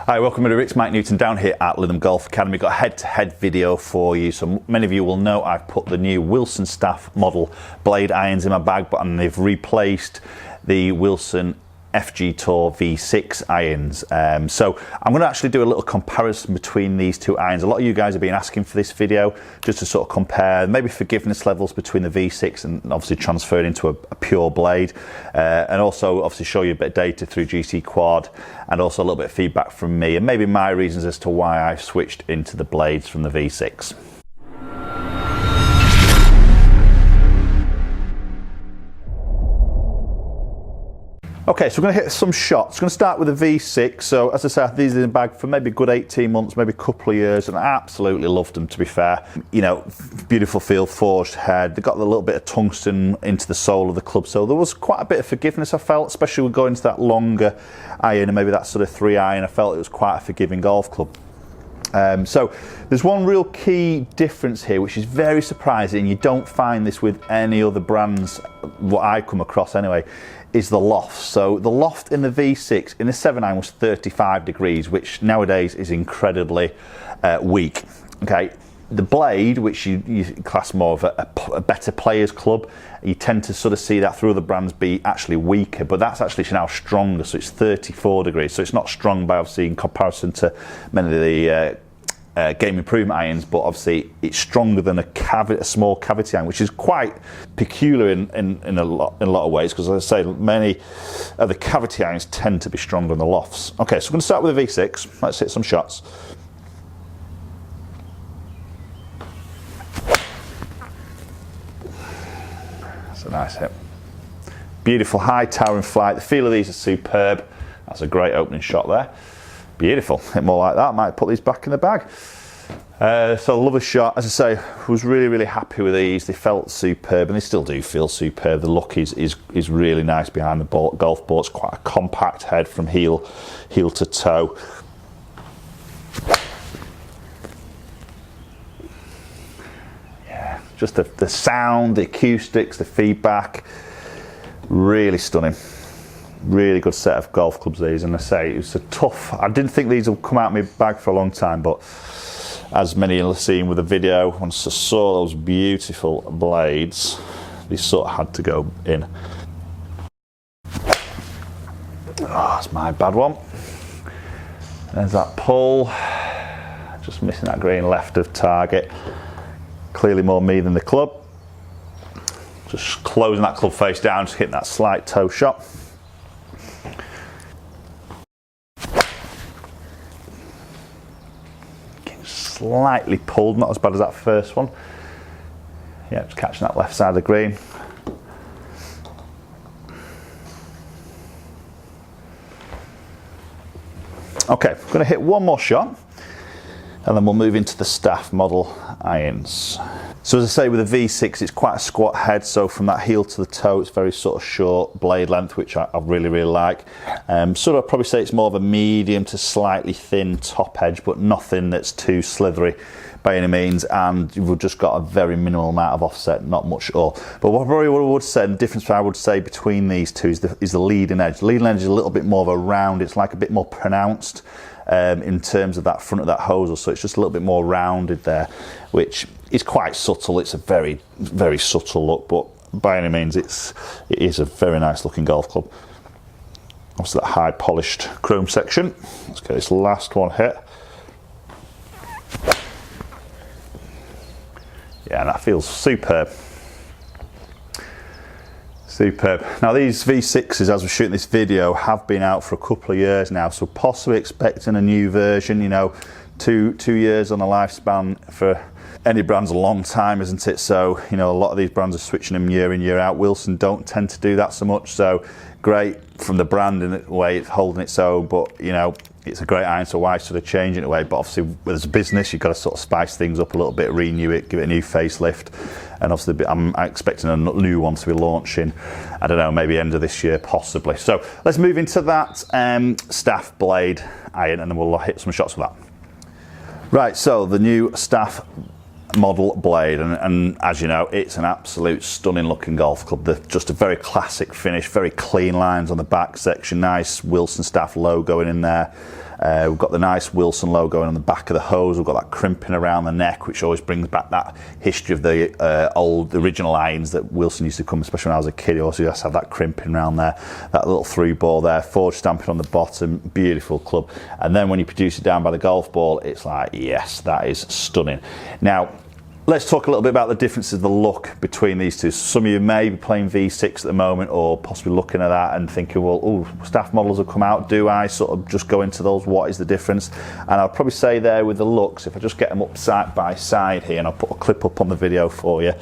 Hi, welcome to It's Mike Newton down here at Lytham Golf Academy. Got a head-to-head video for you. So many of you will know I've put the new Wilson Staff model blade irons in my bag, and they've replaced the Wilson FG Tour V6 irons. So I'm going to actually do a little comparison between these two irons. A lot of you guys have been asking for this video just to sort of compare maybe forgiveness levels between the V6 and obviously transferred into a pure blade, and also obviously show you a bit of data through GC Quad, and also a little bit of feedback from me and maybe my reasons as to why I've switched into the blades from the V6. Okay, so we're going to hit some shots. We're going to start with the V6. So as I said, these are in the bag for maybe a good 18 months, maybe a couple of years, and I absolutely loved them, to be fair. You know, beautiful feel, forged head. They got a little bit of tungsten into the sole of the club, so there was quite a bit of forgiveness, I felt, especially with going to that longer iron and maybe that sort of 3 iron. I felt it was quite a forgiving golf club. So there's one real key difference here, which is very surprising. You don't find this with any other brands, what I come across anyway, is the loft. So the loft in the V6 in the 7 iron was 35 degrees, which nowadays is incredibly weak. Okay, the blade, which you class more of a better players club, you tend to sort of see that through other brands be actually weaker, but that's actually now stronger, so it's 34 degrees, so it's not strong by obviously in comparison to many of the game improvement irons, but obviously it's stronger than a small cavity iron, which is quite peculiar in a lot of ways, because as I say, many of the cavity irons tend to be stronger than the lofts. Okay, so we're going to start with the V6. Let's hit some shots. That's a nice hit. Beautiful high towering flight. The feel of these is superb. That's a great opening shot there. Beautiful. Hit more like that. Might put these back in the bag. So lovely shot. As I say, was really happy with these. They felt superb, and they still do feel superb. The look is really nice behind the golf ball. It's quite a compact head from heel to toe. Yeah, just the sound, the acoustics, the feedback, really stunning. Really good set of golf clubs these, and I say it was a tough. I didn't think these would come out of my bag for a long time, but as many have seen with the video, once I saw those beautiful blades, these sort of had to go in. Oh, that's my bad one. There's that pull, just missing that green left of target. Clearly more me than the club. Just closing that club face down, just hitting that slight toe shot. Slightly pulled, not as bad as that first one. Yeah, just catching that left side of the green. Okay, I'm going to hit one more shot, and then we'll move into the Staff model irons. So as I say, with the V6, it's quite a squat head, so from that heel to the toe, it's very sort of short blade length, which I really like. Sort of, I'd probably say it's more of a medium to slightly thin top edge, but nothing that's too slithery by any means, and you've just got a very minimal amount of offset, not much at all. But what I would say, the difference I would say between these two is the leading edge. The leading edge is a little bit more of a round, it's like a bit more pronounced in terms of that front of that hosel, so it's just a little bit more rounded there, which is quite subtle. It's a very subtle look, but by any means it is a very nice looking golf club. Obviously that high polished chrome section. Let's get this last one hit. Yeah, and that feels superb. Superb. Now these V6s, as we're shooting this video, have been out for a couple of years now, so possibly expecting a new version. You know, two years on a lifespan for any brand's a long time, isn't it? So, you know, a lot of these brands are switching them year in, year out. Wilson don't tend to do that so much, so great from the brand in a way, it's holding its own, but you know, it's a great iron, so why sort of change it in a way? But obviously, as a business, you've got to sort of spice things up a little bit, renew it, give it a new facelift, and obviously I'm expecting a new one to be launching, I don't know, maybe end of this year, possibly. So let's move into that Staff blade iron, and then we'll hit some shots with that. Right, so the new Staff model blade, and as you know, it's an absolute stunning looking golf club. Just a very classic finish, very clean lines on the back section, nice Wilson Staff logo in there. We've got the nice Wilson logo on the back of the hose. We've got that crimping around the neck, which always brings back that history of the the original irons that Wilson used to come, especially when I was a kid. He also used to have that crimping around there, that little through ball there, forged stamping on the bottom, beautiful club. And then when you produce it down by the golf ball, it's like, yes, that is stunning. Now, let's talk a little bit about the differences, the look between these two. Some of you may be playing V6 at the moment, or possibly looking at that and thinking, well, oh, staff models have come out. Do I sort of just go into those? What is the difference? And I'll probably say there with the looks, if I just get them up side by side here, and I'll put a clip up on the video for you.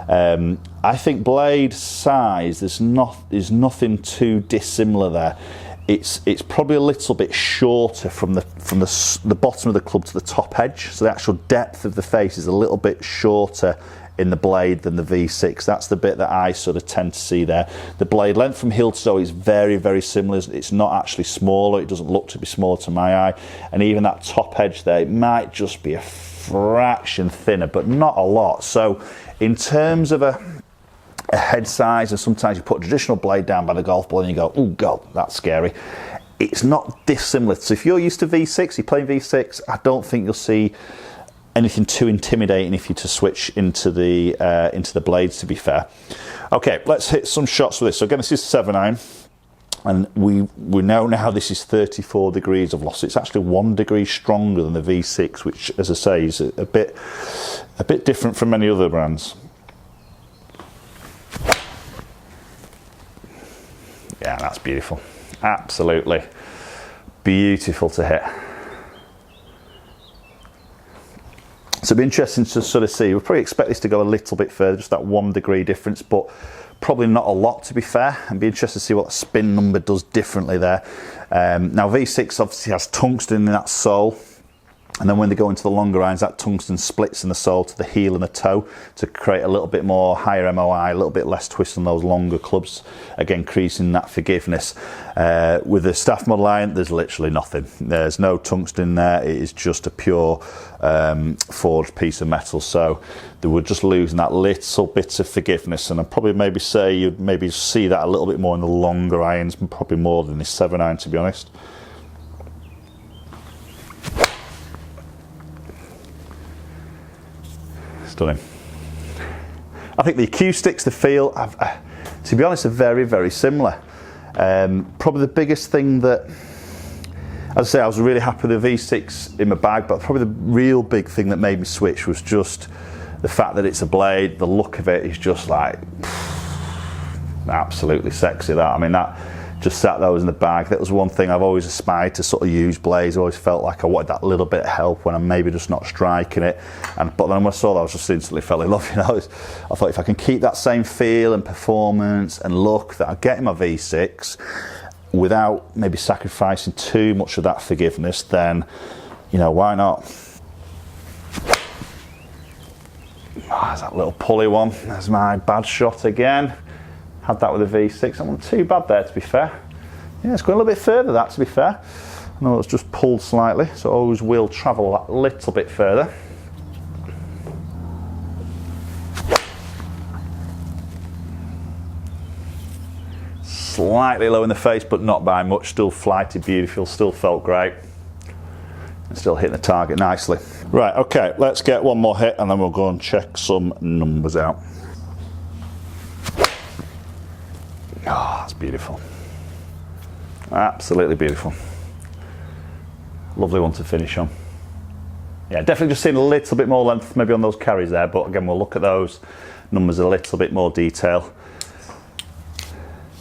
I think blade size, there's nothing too dissimilar there. It's probably a little bit shorter from the bottom of the club to the top edge, so the actual depth of the face is a little bit shorter in the blade than the V6. That's the bit that I sort of tend to see there. The blade length from heel to toe is very, very similar. It's not actually smaller. It doesn't look to be smaller to my eye. And even that top edge there, it might just be a fraction thinner, but not a lot. So in terms of a head size, and sometimes you put a traditional blade down by the golf ball and you go, oh god, that's scary. It's not dissimilar. So if you're used to V6, you're playing V6, I don't think you'll see anything too intimidating if you to switch into the blades, to be fair. Okay, let's hit some shots with this. So again, this is 7-iron, and we know now this is 34 degrees of loss. It's actually 1 degree stronger than the V6, which, as I say, is a bit different from many other brands. Yeah, that's beautiful. Absolutely beautiful to hit. So it'll be interesting to sort of see. We'll probably expect this to go a little bit further, just that 1 degree difference, but probably not a lot, to be fair. And be interested to see what the spin number does differently there. Now V6 obviously has tungsten in that sole. And then when they go into the longer irons, that tungsten splits in the sole to the heel and the toe to create a little bit more higher MOI, a little bit less twist on those longer clubs, again increasing that forgiveness. With the staff model iron, there's literally nothing. There's no tungsten there. It is just a pure forged piece of metal. So they were just losing that little bit of forgiveness. And I'd probably maybe say you'd maybe see that a little bit more in the longer irons, probably more than this 7-iron, to be honest. Stunning. I think the acoustics, the feel, to be honest, are very, very similar. Probably the biggest thing that, as I say, I was really happy with the V6 in my bag, but probably the real big thing that made me switch was just the fact that it's a blade. The look of it is just like absolutely sexy. That, I mean, that just sat those in the bag. That was one thing I've always aspired to sort of use blades. I always felt like I wanted that little bit of help when I'm maybe just not striking it. But then when I saw that, I was just instantly fell in love. You know, I thought if I can keep that same feel and performance and look that I get in my V6 without maybe sacrificing too much of that forgiveness, then, you know, why not? Oh, there's that little pulley one. There's my bad shot again. Had that with a V6. That wasn't too bad there, to be fair. Yeah, it's going a little bit further, that, to be fair. I know it's just pulled slightly, so it always will travel that little bit further. Slightly low in the face, but not by much. Still flighty, beautiful, still felt great. And still hitting the target nicely. Right, okay, let's get one more hit and then we'll go and check some numbers out. Oh, that's beautiful. Absolutely beautiful. Lovely one to finish on. Yeah, definitely just seeing a little bit more length maybe on those carries there, but again, we'll look at those numbers in a little bit more detail.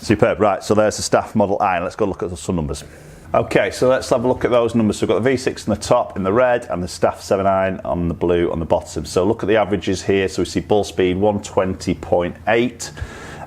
Superb. Right, so there's the staff model iron. Let's go look at some numbers. Okay, so let's have a look at those numbers. So we've got the V6 on the top in the red and the staff 7-iron on the blue on the bottom. So look at the averages here. So we see ball speed 120.8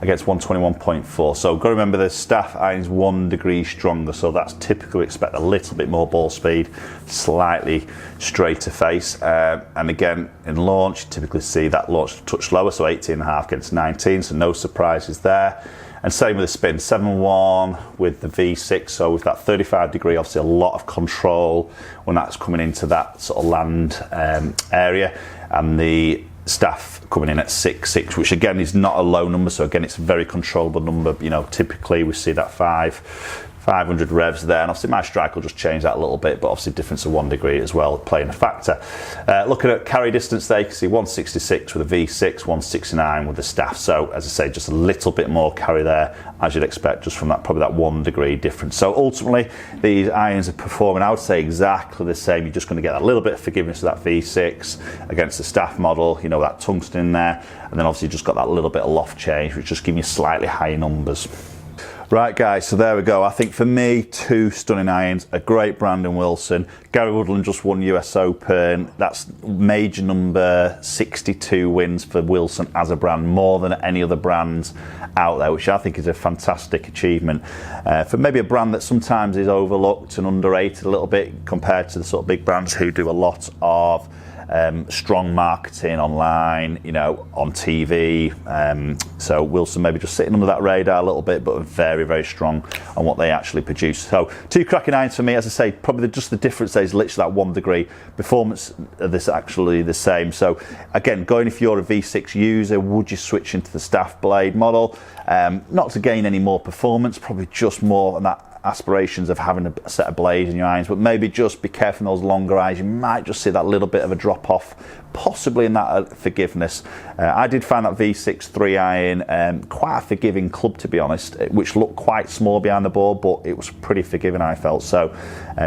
against 121.4. So got to remember the staff iron's 1 degree stronger, so that's typically we expect a little bit more ball speed, slightly straighter face. And again, in launch, you typically see that launch a touch lower, so 18.5 against 19, so no surprises there. And same with the spin, 7-1 with the V6, so with that 35 degree, obviously a lot of control when that's coming into that sort of land area. And the staff coming in at 6.6, which again is not a low number, so again it's a very controllable number. You know, typically we see that 5 500 revs there, and obviously my strike will just change that a little bit, but obviously difference of 1 degree as well playing a factor. Looking at carry distance there, you can see 166 with a V6, 169 with the staff. So as I say, just a little bit more carry there, as you'd expect, just from that probably that 1 degree difference. So ultimately, these irons are performing, I would say, exactly the same. You're just going to get a little bit of forgiveness of that V6 against the staff model, you know, that tungsten in there, and then obviously just got that little bit of loft change, which just give you slightly higher numbers. Right guys, so there we go. I think for me, 2 stunning irons, a great Brandon Wilson. Gary Woodland just won US Open. That's major number 62 wins for Wilson as a brand, more than any other brands out there, which I think is a fantastic achievement. For maybe a brand that sometimes is overlooked and underrated a little bit compared to the sort of big brands who do a lot of strong marketing online, you know, on TV. So Wilson maybe just sitting under that radar a little bit, but very, very strong on what they actually produce. So 2 cracking irons for me. As I say, probably just the difference there is literally that 1 degree. Performance of this actually the same. So again, going if you're a V6 user, would you switch into the staff blade model? Not to gain any more performance, probably just more on that aspirations of having a set of blades in your irons, but maybe just be careful in those longer irons. You might just see that little bit of a drop off, possibly in that forgiveness. I did find that V6 3 iron quite a forgiving club, to be honest, which looked quite small behind the ball, but it was pretty forgiving, I felt. So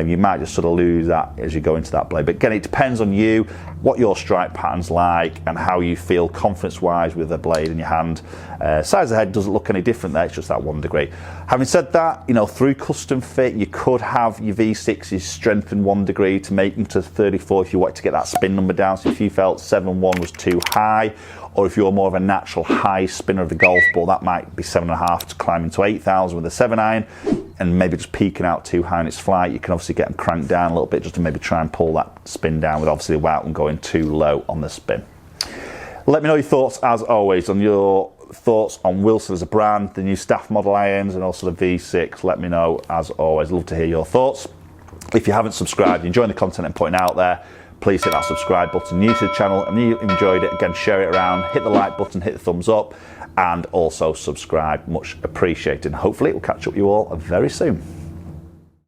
you might just sort of lose that as you go into that blade. But again, it depends on you, what your strike pattern's like, and how you feel confidence wise with the blade in your hand. Size of the head doesn't look any different there, it's just that 1 degree. Having said that, you know, through custom fit, you could have your V6s strengthened 1 degree to make them to 34 if you wanted to get that spin number down. So if you felt 7.1 was too high, or if you're more of a natural high spinner of the golf ball, that might be 7.5 to climb into 8,000 with a 7 iron, and maybe just peaking out too high in its flight, you can obviously get them cranked down a little bit just to maybe try and pull that spin down, with obviously without them going too low on the spin. Let me know your thoughts, as always, on your thoughts on Wilson as a brand, the new staff model irons, and also the V6. Let me know, as always. Love to hear your thoughts. If you haven't subscribed, you're enjoying the content I'm putting out there, please hit that subscribe button. New to the channel and you enjoyed it, again, share it around, hit the like button, hit the thumbs up, and also subscribe. Much appreciated. Hopefully we'll catch up with you all very soon.